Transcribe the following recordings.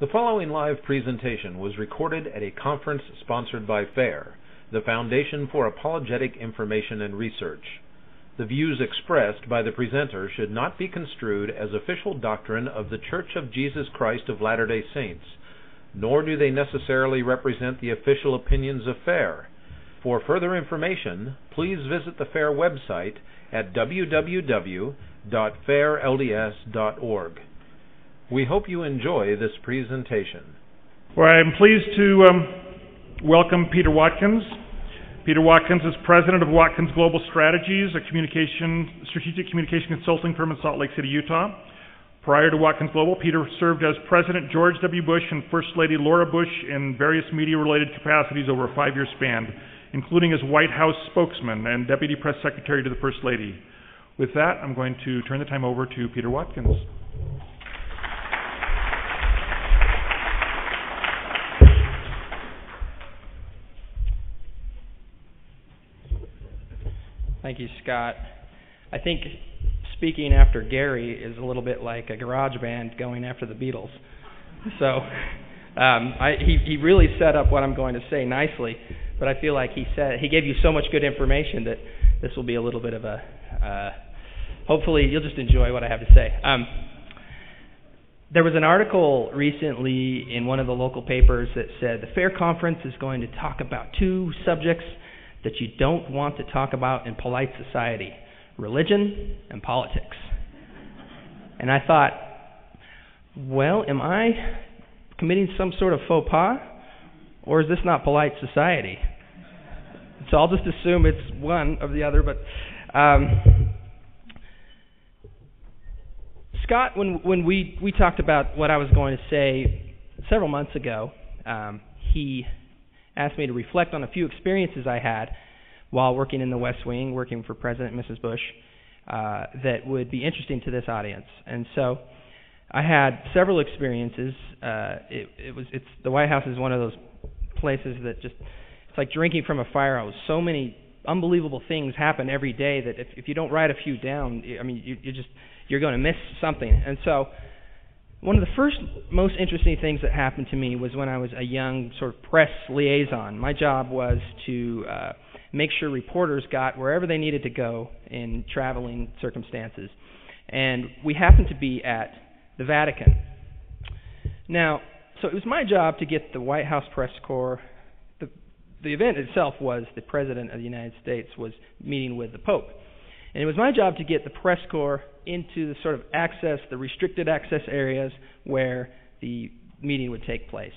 The following live presentation was recorded at a conference sponsored by FAIR, the Foundation for Apologetic Information and Research. The views expressed by the presenter should not be construed as official doctrine of The Church of Jesus Christ of Latter-day Saints, nor do they necessarily represent the official opinions of FAIR. For further information, please visit the FAIR website at www.fairlds.org. We hope you enjoy this presentation. Well, I'm pleased to welcome Peter Watkins. Peter Watkins is president of Watkins Global Strategies, a strategic communication consulting firm in Salt Lake City, Utah. Prior to Watkins Global, Peter served as President George W. Bush and First Lady Laura Bush in various media-related capacities over a 5-year span, including as White House spokesman and Deputy Press Secretary to the First Lady. With that, I'm going to turn the time over to Peter Watkins. Thank you, Scott. I think speaking after Gary is a little bit like a garage band going after the Beatles. So he really set up what I'm going to say nicely, but I feel like he gave you so much good information that this will be a little bit of a, hopefully you'll just enjoy what I have to say. There was an article recently in one of the local papers that said the FAIR conference is going to talk about 2 subjects that you don't want to talk about in polite society: religion and politics. And I thought, well, am I committing some sort of faux pas, or is this not polite society? So I'll just assume it's one or the other. But Scott, when we talked about what I was going to say several months ago, he asked me to reflect on a few experiences I had while working in the West Wing, working for President and Mrs. Bush, that would be interesting to this audience. And so I had several experiences. The White House is one of those places that just, it's like drinking from a fire hose. So many unbelievable things happen every day that if you don't write a few down, I mean, you're going to miss something. And so one of the first most interesting things that happened to me was when I was a young sort of press liaison. My job was to make sure reporters got wherever they needed to go in traveling circumstances. And we happened to be at the Vatican. Now, so it was my job to get the White House press corps. The event itself was the President of the United States was meeting with the Pope. And it was my job to get the press corps into the sort of the restricted access areas where the meeting would take place.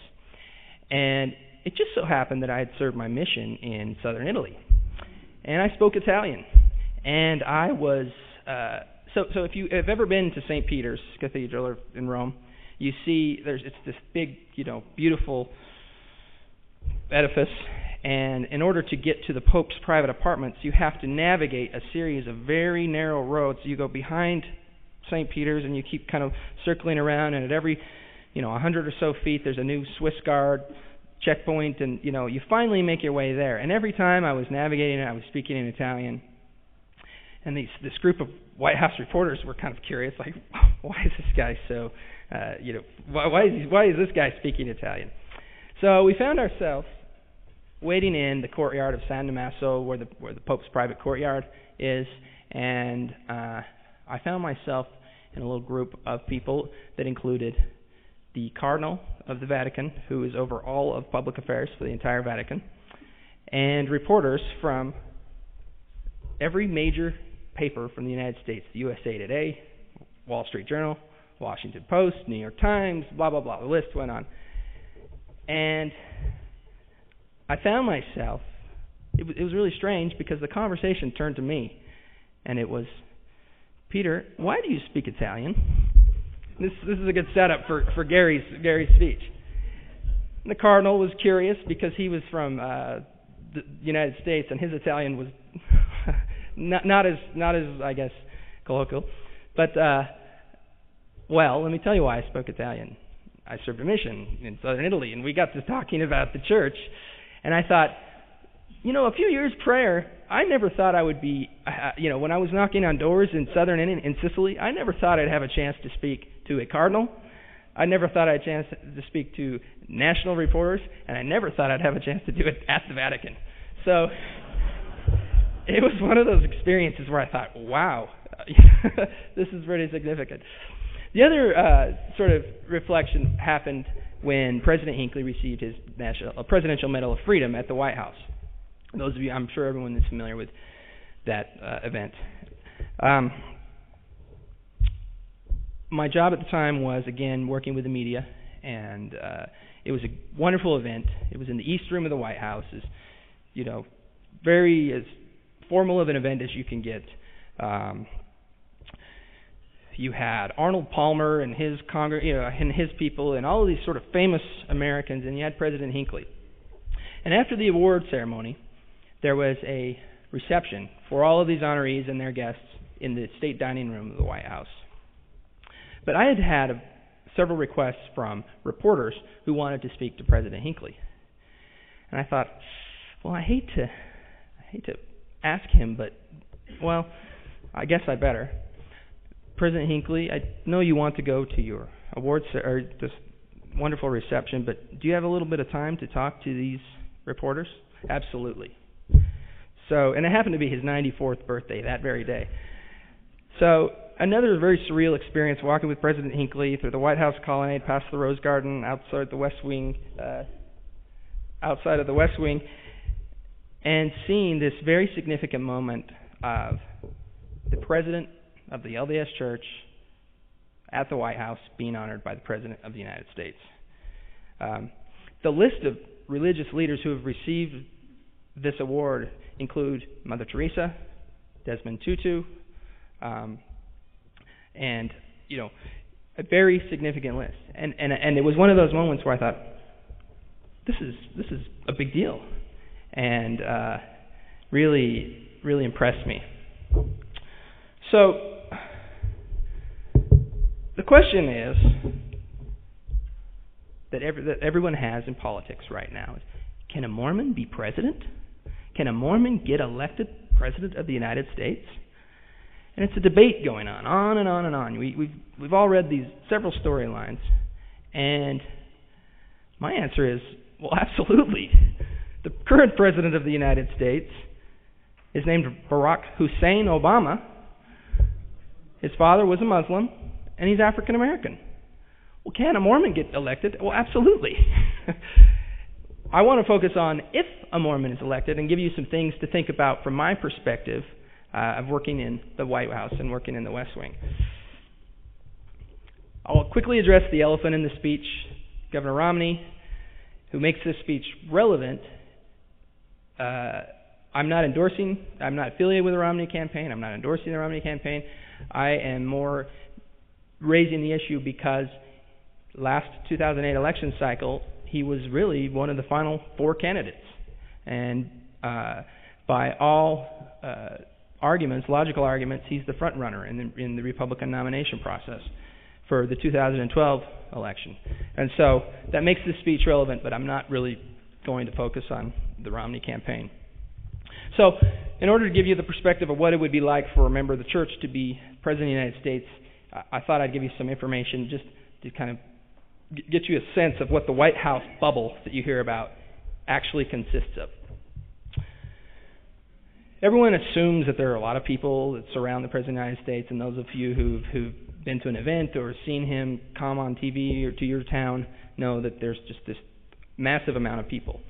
And it just so happened that I had served my mission in southern Italy. And I spoke Italian. And I was, so if you have ever been to St. Peter's Cathedral in Rome, you see it's this big, beautiful edifice. And in order to get to the Pope's private apartments, you have to navigate a series of very narrow roads. You go behind St. Peter's and you keep kind of circling around, and at every 100 or so feet there's a new Swiss Guard checkpoint, and you finally make your way there. And every time I was navigating it, I was speaking in Italian. And this group of White House reporters were kind of curious, like, why is this guy so, why is this guy speaking Italian? So we found ourselves waiting in the courtyard of San Damaso, where the Pope's private courtyard is, and I found myself in a little group of people that included the Cardinal of the Vatican, who is over all of public affairs for the entire Vatican, and reporters from every major paper from the United States: the USA Today, Wall Street Journal, Washington Post, New York Times, blah, blah, blah. The list went on. And I found myself, it was really strange because the conversation turned to me, and it was, Peter, why do you speak Italian? This is a good setup for Gary's speech. And the Cardinal was curious because he was from the United States, and his Italian was not as I guess colloquial. But well, let me tell you why I spoke Italian. I served a mission in southern Italy, and we got to talking about the church. And I thought, a few years prior, I never thought I would be, when I was knocking on doors in southern in Sicily, I never thought I'd have a chance to speak to a cardinal, I never thought I had a chance to speak to national reporters, and I never thought I'd have a chance to do it at the Vatican. So it was one of those experiences where I thought, wow, this is pretty significant. The other sort of reflection happened when President Hinckley received his Presidential Medal of Freedom at the White House. Those of you, I'm sure everyone is familiar with that event. My job at the time was, again, working with the media, and it was a wonderful event. It was in the East Room of the White House. It's, very as formal of an event as you can get. You had Arnold Palmer and his and his people, and all of these sort of famous Americans, and you had President Hinckley. And after the award ceremony, there was a reception for all of these honorees and their guests in the state dining room of the White House. But I had several requests from reporters who wanted to speak to President Hinckley. And I thought, well, I hate to ask him, but, well, I guess I better. President Hinckley, I know you want to go to your awards or this wonderful reception, but do you have a little bit of time to talk to these reporters? Absolutely. So, and it happened to be his 94th birthday that very day. So, another very surreal experience walking with President Hinckley through the White House colonnade, past the Rose Garden, outside the West Wing, and seeing this very significant moment of the President of the LDS Church at the White House being honored by the President of the United States. The list of religious leaders who have received this award include Mother Teresa, Desmond Tutu, and a very significant list. And it was one of those moments where I thought, this is a big deal, and really, really impressed me. So the question is that everyone has in politics right now is, can a Mormon be president? Can a Mormon get elected president of the United States? And it's a debate going on and on and on. We've all read these several storylines, and my answer is, well, absolutely. The current president of the United States is named Barack Hussein Obama. His father was a Muslim, and he's African American. Well, can a Mormon get elected? Well, absolutely. I want to focus on if a Mormon is elected and give you some things to think about from my perspective of working in the White House and working in the West Wing. I'll quickly address the elephant in the speech. Governor Romney, who makes this speech relevant. I'm not affiliated with the Romney campaign. I'm not endorsing the Romney campaign. I am more raising the issue because last 2008 election cycle, he was really one of the final four candidates. And by all logical arguments, he's the front runner in the Republican nomination process for the 2012 election. And so that makes this speech relevant, but I'm not really going to focus on the Romney campaign. So in order to give you the perspective of what it would be like for a member of the church to be president of the United States, I thought I'd give you some information just to kind of get you a sense of what the White House bubble that you hear about actually consists of. Everyone assumes that there are a lot of people that surround the President of the United States, and those of you who've been to an event or seen him come on TV or to your town know that there's just this massive amount of people.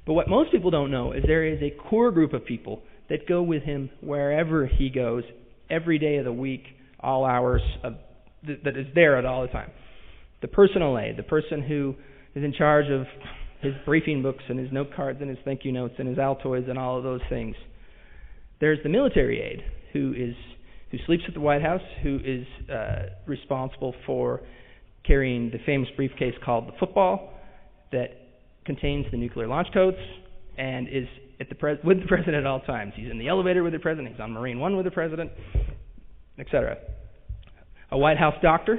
But what most people don't know is there is a core group of people that go with him wherever he goes, every day of the week, all hours, that is there at all the time. The personal aide, the person who is in charge of his briefing books and his note cards and his thank you notes and his Altoids and all of those things. There's the military aide who sleeps at the White House, who is responsible for carrying the famous briefcase called the football that contains the nuclear launch codes and is with the president at all times. He's in the elevator with the president. He's on Marine One with the president, etc. A White House doctor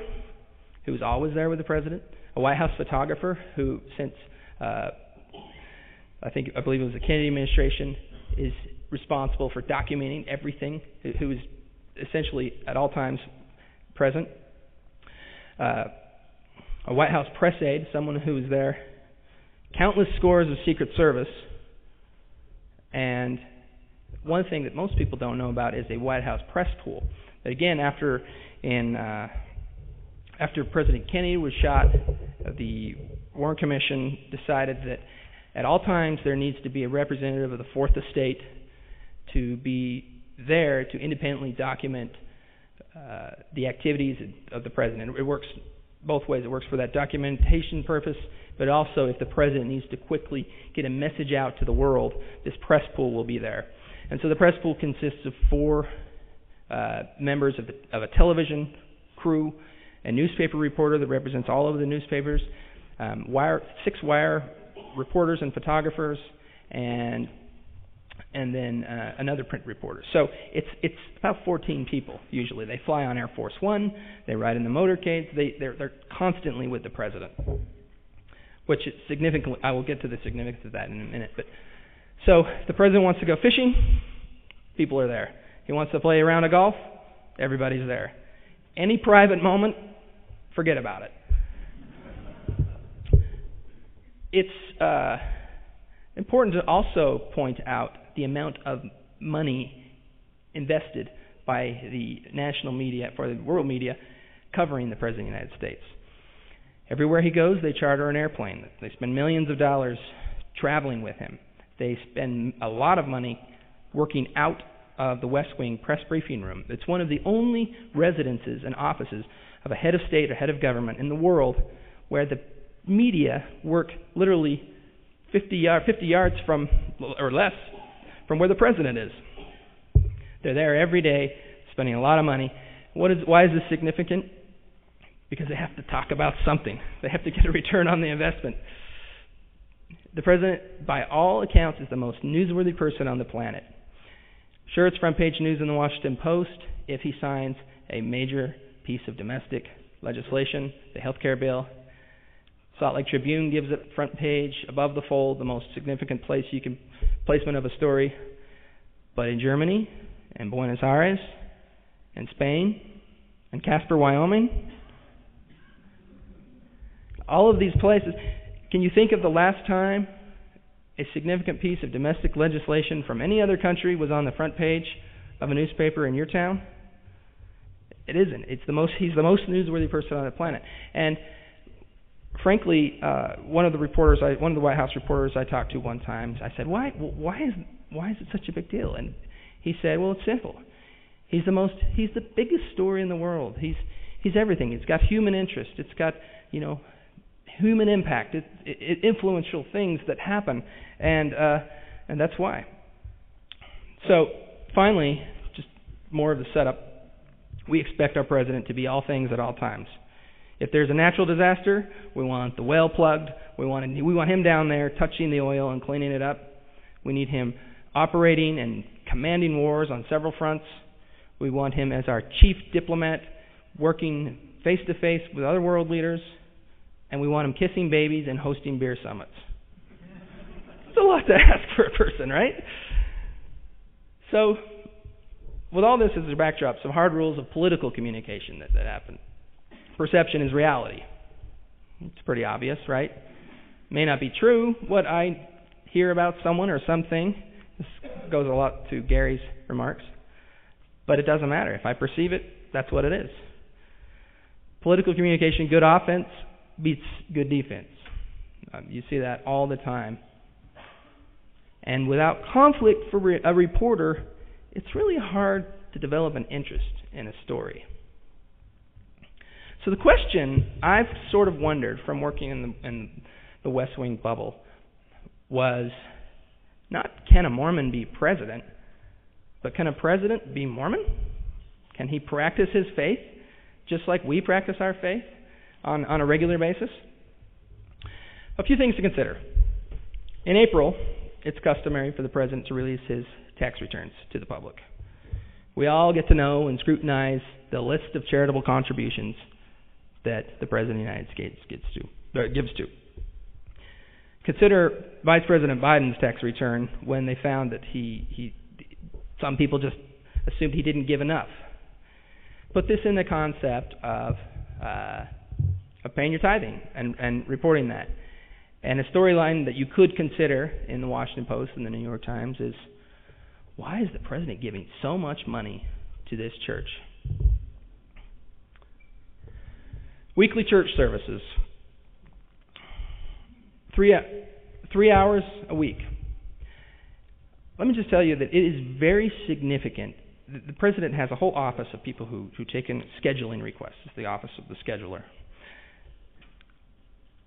who is always there with the president. A White House photographer who, since I believe it was the Kennedy administration, is responsible for documenting everything, who is essentially at all times present. a White House press aide, someone who was there, countless scores of Secret Service, and one thing that most people don't know about is a White House press pool. That again, after President Kennedy was shot, the Warren Commission decided that at all times there needs to be a representative of the Fourth Estate to be there to independently document the activities of the president. It works both ways. It works for that documentation purpose, but also if the president needs to quickly get a message out to the world, this press pool will be there. And so the press pool consists of 4 members of a television crew, a newspaper reporter that represents all of the newspapers, 6 wire reporters and photographers, and then another print reporter. So it's about 14 people usually. They fly on Air Force One. They ride in the motorcades. They're constantly with the president, which is significant. I will get to the significance of that in a minute. But so if the president wants to go fishing, people are there. He wants to play a round of golf, everybody's there. Any private moment, forget about it. It's important to also point out the amount of money invested by the national media, for the world media, covering the President of the United States. Everywhere he goes, they charter an airplane. They spend millions of dollars traveling with him. They spend a lot of money working out of the West Wing press briefing room. It's one of the only residences and offices of a head of state or head of government in the world where the media work literally 50 yards from, or less, from where the president is. They're there every day, spending a lot of money. Why is this significant? Because they have to talk about something. They have to get a return on the investment. The president, by all accounts, is the most newsworthy person on the planet. Sure, it's front page news in the Washington Post if he signs a major piece of domestic legislation, the health care bill. Salt Lake Tribune gives it front page, above the fold, the most significant placement of a story. But in Germany, and Buenos Aires, and Spain, and Casper, Wyoming, all of these places, can you think of the last time a significant piece of domestic legislation from any other country was on the front page of a newspaper in your town? It isn't. He's the most newsworthy person on the planet. And frankly, one of the White House reporters I talked to one time, I said, why is it such a big deal? And he said, well, it's simple. He's the biggest story in the world. He's everything. It's got human interest. It's got, human impact. It influential things that happen, and that's why. So finally, just more of the setup. We expect our president to be all things at all times. If there's a natural disaster, we want the well plugged. We want him down there touching the oil and cleaning it up. We need him operating and commanding wars on several fronts. We want him as our chief diplomat, working face to face with other world leaders. And we want him kissing babies and hosting beer summits. It's a lot to ask for a person, right? So, with all this as a backdrop, some hard rules of political communication that happen. Perception is reality. It's pretty obvious, right? May not be true what I hear about someone or something. This goes a lot to Gary's remarks. But it doesn't matter. If I perceive it, that's what it is. Political communication, good offense beats good defense. You see that all the time. And without conflict for a reporter, it's really hard to develop an interest in a story. So the question I've sort of wondered from working in the West Wing bubble was not can a Mormon be president, but can a president be Mormon? Can he practice his faith just like we practice our faith on a regular basis? A few things to consider. In April, it's customary for the president to release his tax returns to the public. We all get to know and scrutinize the list of charitable contributions that the President of the United States gives to. Consider Vice President Biden's tax return when they found that some people just assumed he didn't give enough. Put this in the concept of of paying your tithing and reporting that. And a storyline that you could consider in the Washington Post and the New York Times is, why is the president giving so much money to this church? Weekly church services. 3 hours a week. Let me just tell you that it is very significant. The president has a whole office of people who take in scheduling requests. It's the office of the scheduler.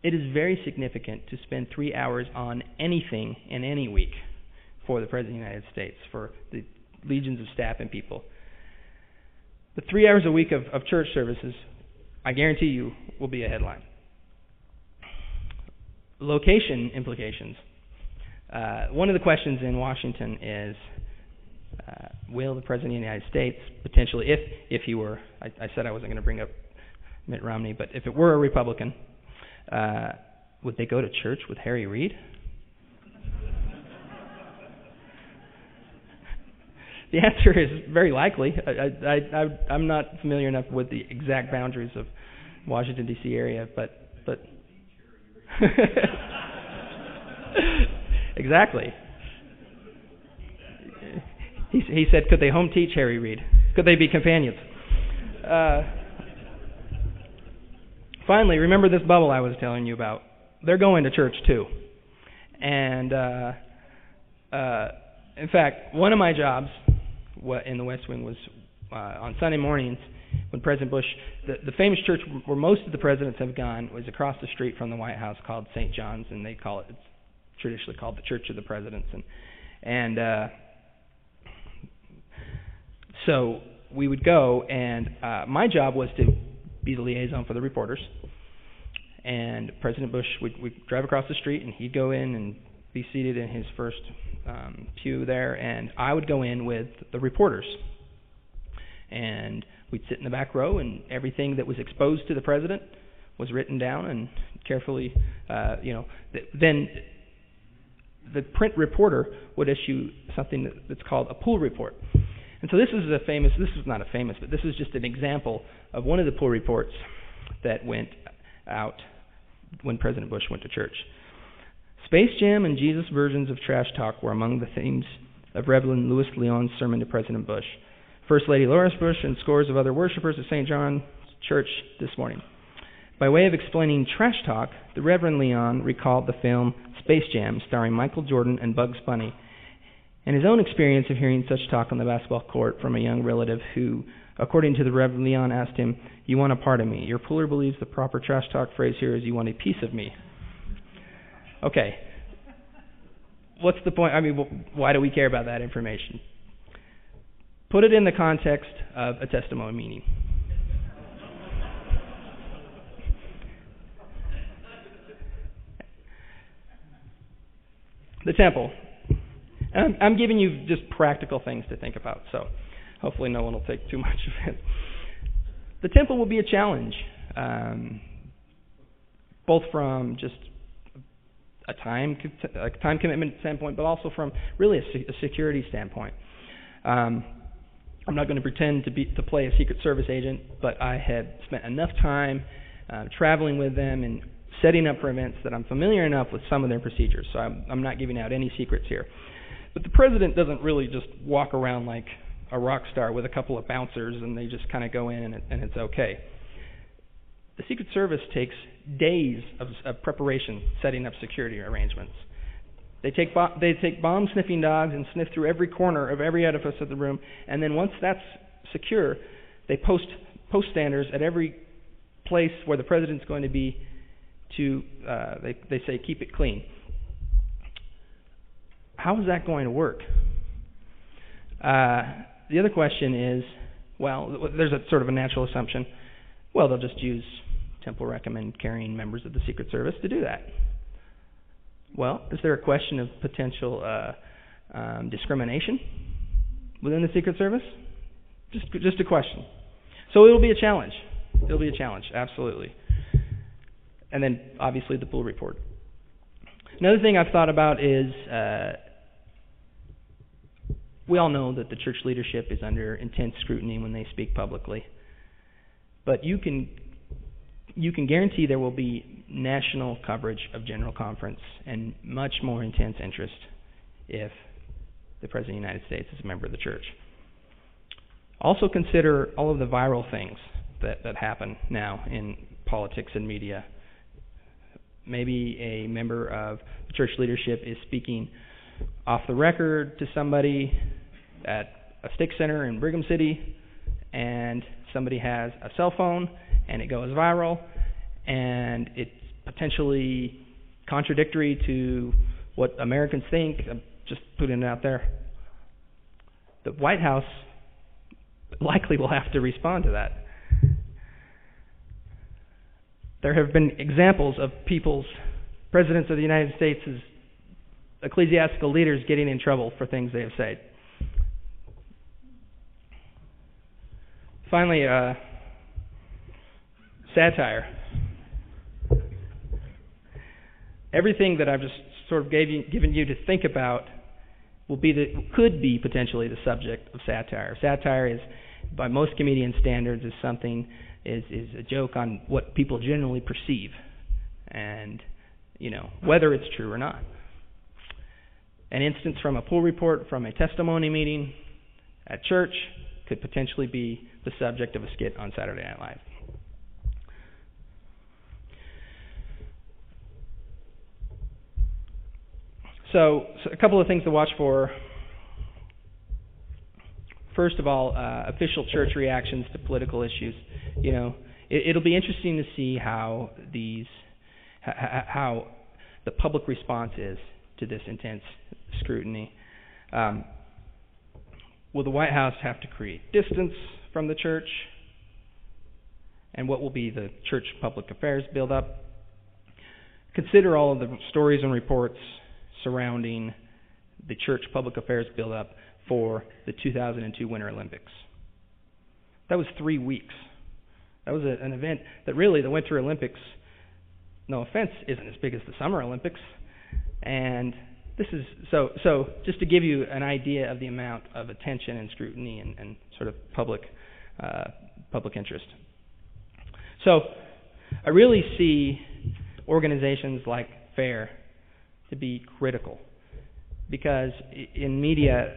It is very significant to spend 3 hours on anything in any week for the President of the United States, for the legions of staff and people. The 3 hours a week of church services, I guarantee you, will be a headline. Location implications. One of the questions in Washington is, will the President of the United States potentially, if he were, I said I wasn't going to bring up Mitt Romney, but if it were a Republican, would they go to church with Harry Reid? The answer is very likely. I'm not familiar enough with the exact boundaries of Washington, D.C. area, but exactly. He said, could they home teach Harry Reid? Could they be companions? Finally, remember this bubble I was telling you about. They're going to church too. And in fact, one of my jobs in the West Wing was on Sunday mornings when President Bush, the famous church where most of the presidents have gone was across the street from the White House called St. John's, and it's traditionally called the Church of the Presidents. And so we would go, and my job was to be the liaison for the reporters. And President Bush would drive across the street, and he'd go in and be seated in his first pew there, and I would go in with the reporters. And we'd sit in the back row, and everything that was exposed to the president was written down and carefully, then the print reporter would issue something that's called a pool report. And so this is just an example of one of the pool reports that went out when President Bush went to church. Space Jam and Jesus versions of trash talk were among the themes of Reverend Louis Leon's sermon to President Bush. First Lady Loris Bush and scores of other worshipers at St. John's Church this morning. By way of explaining trash talk, the Reverend Leon recalled the film Space Jam starring Michael Jordan and Bugs Bunny, and his own experience of hearing such talk on the basketball court from a young relative who, according to the Reverend Leon, asked him, "You want a part of me? Your puller believes the proper trash talk phrase here is you want a piece of me." Okay. What's the point? I mean, why do we care about that information? Put it in the context of a testimony meeting. The temple. I'm giving you just practical things to think about, so hopefully no one will take too much of it. The temple will be a challenge, both from just a time commitment standpoint, but also from really a security standpoint. I'm not going to pretend to play a Secret Service agent, but I had spent enough time traveling with them and setting up for events that I'm familiar enough with some of their procedures, so I'm not giving out any secrets here. But the president doesn't really just walk around like a rock star with a couple of bouncers and they just kind of go in and it's okay. The Secret Service takes days of preparation setting up security arrangements. They take bomb-sniffing dogs and sniff through every corner of every edifice of the room, and then once that's secure, they post standers at every place where the president's going to be to, they say, keep it clean. How is that going to work? The other question is, well, there's a sort of a natural assumption. Well, they'll just use temple recommend carrying members of the Secret Service to do that. Well, is there a question of potential discrimination within the Secret Service? Just a question. So it'll be a challenge. It'll be a challenge, absolutely. And then, obviously, the pool report. Another thing I've thought about is we all know that the church leadership is under intense scrutiny when they speak publicly. But you can you can guarantee there will be national coverage of General Conference and much more intense interest if the President of the United States is a member of the church. Also consider all of the viral things that happen now in politics and media. Maybe a member of the church leadership is speaking off the record to somebody at a stick center in Brigham City, and somebody has a cell phone, and it goes viral, and it's potentially contradictory to what Americans think. I'm just putting it out there. The White House likely will have to respond to that. There have been examples of presidents of the United States' ecclesiastical leaders getting in trouble for things they have said. Finally, satire. Everything that I've just sort of given you to think about could be potentially the subject of satire. Satire is, by most comedian standards, is a joke on what people generally perceive, and whether it's true or not. An instance from a pool report from a testimony meeting at church could potentially be the subject of a skit on Saturday Night Live. So a couple of things to watch for. First of all, official church reactions to political issues. It'll be interesting to see how the public response is to this intense scrutiny. Will the White House have to create distance from the church? And what will be the church public affairs build-up? Consider all of the stories and reports surrounding the church public affairs build-up for the 2002 Winter Olympics. That was 3 weeks. That was an event that really, the Winter Olympics, no offense, isn't as big as the Summer Olympics. And this is so just to give you an idea of the amount of attention and scrutiny and sort of public interest. So I really see organizations like FAIR to be critical, because in media,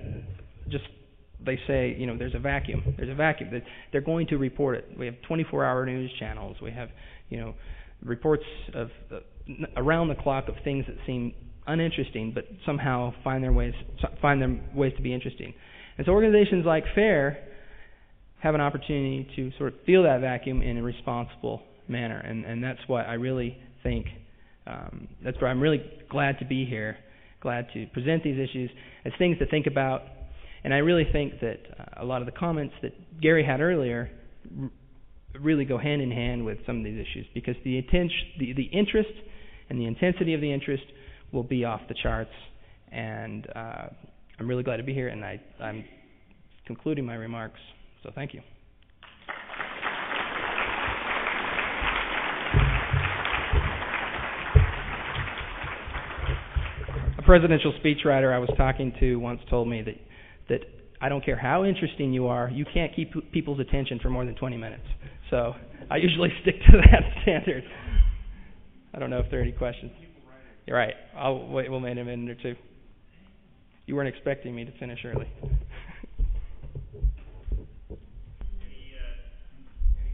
they say, there's a vacuum. There's a vacuum. They're going to report it. We have 24-hour news channels. We have, reports of around the clock of things that seem uninteresting, but somehow find their ways to be interesting. And so organizations like FAIR have an opportunity to sort of fill that vacuum in a responsible manner, and that's why I really think. That's why I'm really glad to be here, glad to present these issues as things to think about. And I really think that a lot of the comments that Gary had earlier really go hand in hand with some of these issues, because the interest and the intensity of the interest will be off the charts. And I'm really glad to be here, and I'm concluding my remarks. So thank you. A presidential speechwriter I was talking to once told me that I don't care how interesting you are, you can't keep people's attention for more than 20 minutes. So I usually stick to that standard. I don't know if there are any questions. You're right. I'll wait. We'll wait a minute or two. You weren't expecting me to finish early. Any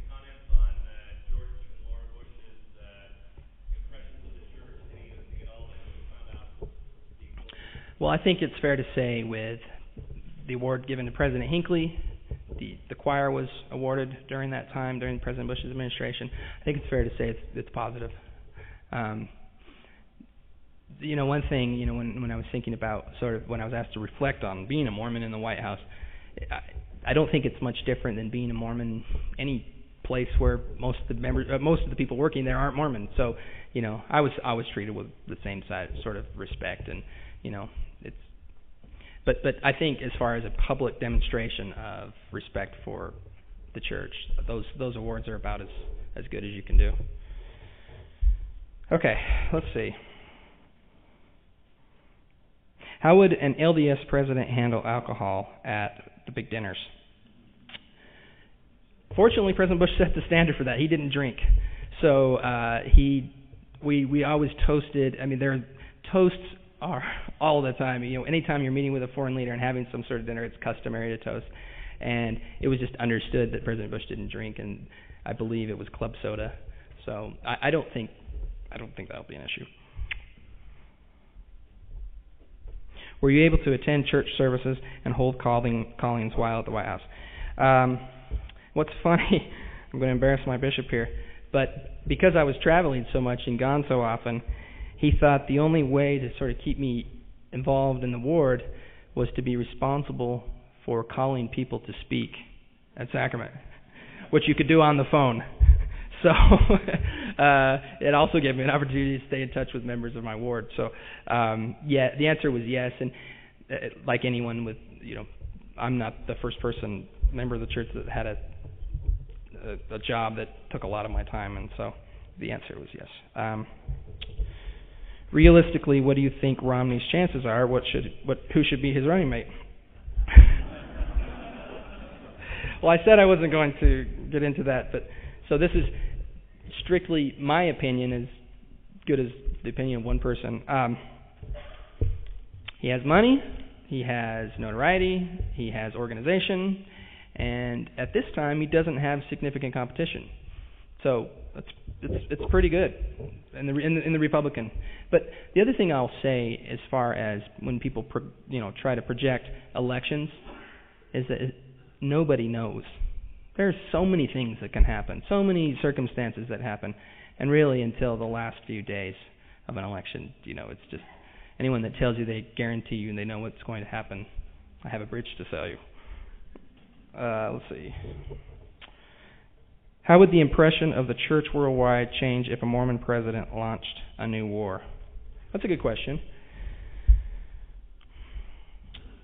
comments on George and Laura Bush's impressions of the church? Anything at all that you found out? Well, I think it's fair to say with the award given to President Hinckley, the choir was awarded during that time, during President Bush's administration. I think it's fair to say it's positive. One thing, when I was thinking about when I was asked to reflect on being a Mormon in the White House, I don't think it's much different than being a Mormon any place where most of the people working there aren't Mormon. So, I was treated with the same sort of respect, and it's. But I think as far as a public demonstration of respect for the church, those awards are about as good as you can do. Okay, let's see. How would an LDS president handle alcohol at the big dinners? Fortunately, President Bush set the standard for that. He didn't drink. So we always toasted. I mean, their toasts are all the time. You know, anytime you're meeting with a foreign leader and having some sort of dinner, it's customary to toast. And it was just understood that President Bush didn't drink, and I believe it was club soda. So I don't think that'll be an issue. Were you able to attend church services and hold callings while at the White House? What's funny, I'm going to embarrass my bishop here, but because I was traveling so much and gone so often, he thought the only way to sort of keep me involved in the ward was to be responsible for calling people to speak at sacrament, which you could do on the phone. So it also gave me an opportunity to stay in touch with members of my ward. So yeah, the answer was yes. And like anyone with, you know, I'm not the first member of the church that had a job that took a lot of my time, and so the answer was yes. Realistically, what do you think Romney's chances are? Who should be his running mate? Well, I said I wasn't going to get into that, but so this is strictly my opinion, as good as the opinion of one person. He has money, he has notoriety, he has organization, and at this time he doesn't have significant competition. So it's pretty good in the Republican. But the other thing I'll say, as far as when people try to project elections, is that nobody knows. There's so many things that can happen, so many circumstances that happen, and really until the last few days of an election, it's just anyone that tells you they guarantee you and they know what's going to happen, I have a bridge to sell you. Let's see. How would the impression of the church worldwide change if a Mormon president launched a new war? That's a good question.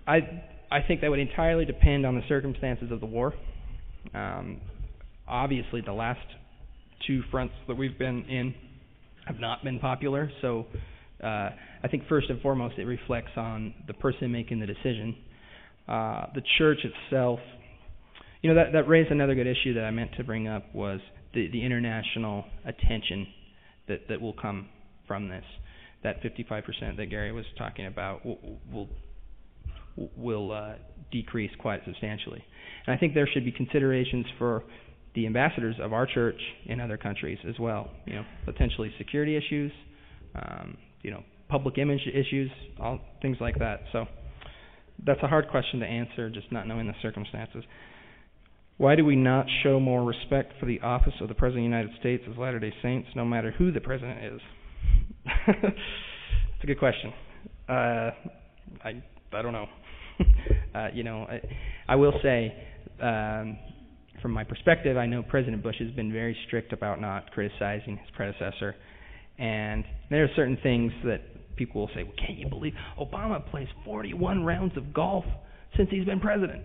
I think that would entirely depend on the circumstances of the war. Obviously, the last two fronts that we've been in have not been popular, so I think first and foremost it reflects on the person making the decision. The church itself, that raised another good issue that I meant to bring up, was the international attention that will come from this. That 55% that Gary was talking about will decrease quite substantially. And I think there should be considerations for the ambassadors of our church in other countries as well. Potentially security issues, public image issues, all things like that. So that's a hard question to answer, just not knowing the circumstances. Why do we not show more respect for the office of the President of the United States as Latter-day Saints, no matter who the President is? It's a good question. I don't know. I will say, from my perspective, I know President Bush has been very strict about not criticizing his predecessor, and there are certain things that people will say, well, can't you believe Obama plays 41 rounds of golf since he's been president?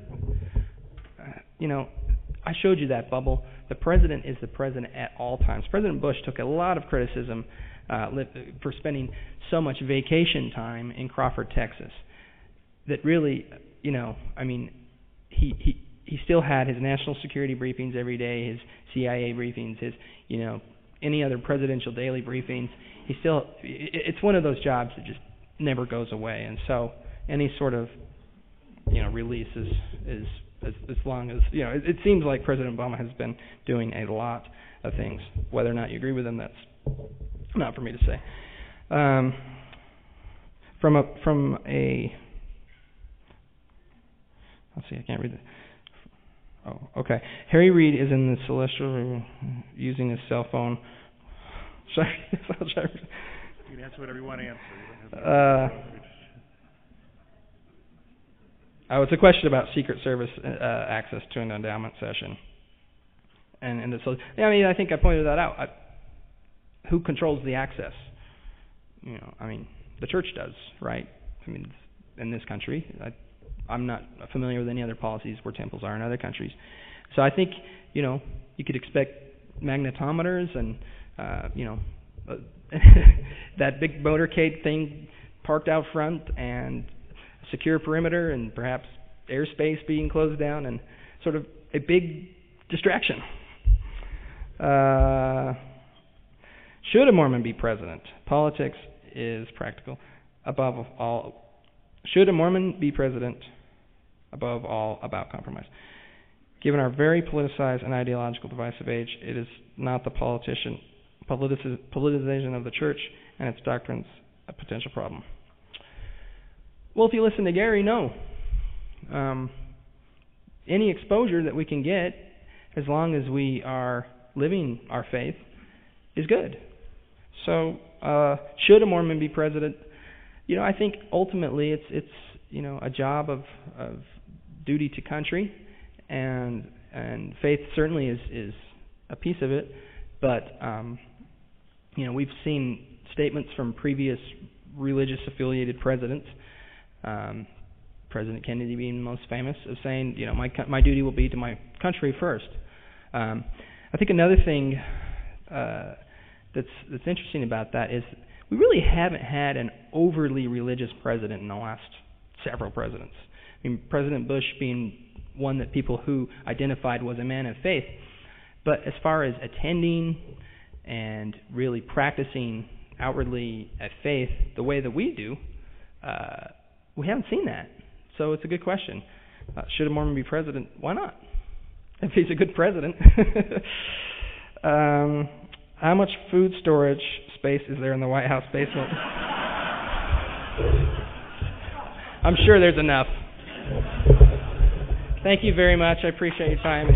I showed you that bubble. The president is the president at all times. President Bush took a lot of criticism for spending so much vacation time in Crawford, Texas, that really, he still had his national security briefings every day, his CIA briefings, his, any other presidential daily briefings. It's one of those jobs that just never goes away, and so any sort of, release is as long as, it seems like President Obama has been doing a lot of things. Whether or not you agree with him, that's not for me to say. Let's see, I can't read it. Oh, okay. Harry Reid is in the celestial using his cell phone. You can answer whatever you want to answer. It's a question about Secret Service access to an endowment session. And so, I think I pointed that out. Who controls the access? The church does, right? In this country, I'm not familiar with any other policies where temples are in other countries. So I think, you could expect magnetometers and, that big motorcade thing parked out front, and a secure perimeter, and perhaps airspace being closed down, and sort of a big distraction. Should a Mormon be president? Politics is practical. Above all, should a Mormon be president? Above all, about compromise. Given our very politicized and ideological divisive age, it is not the politicization of the church and its doctrines a potential problem. Well, if you listen to Gary, no. Any exposure that we can get, as long as we are living our faith, is good. So, should a Mormon be president? I think ultimately it's a job of duty to country, and faith certainly is a piece of it. But we've seen statements from previous religious affiliated presidents, President Kennedy being the most famous, of saying, my duty will be to my country first. I think another thing that's interesting about that is we really haven't had an overly religious president in the last several presidents. I mean, President Bush being one that people who identified was a man of faith. But as far as attending and really practicing outwardly a faith the way that we do, we haven't seen that. So it's a good question. Should a Mormon be president? Why not? If he's a good president. How much food storage space is there in the White House basement? I'm sure there's enough. Thank you very much. I appreciate your time.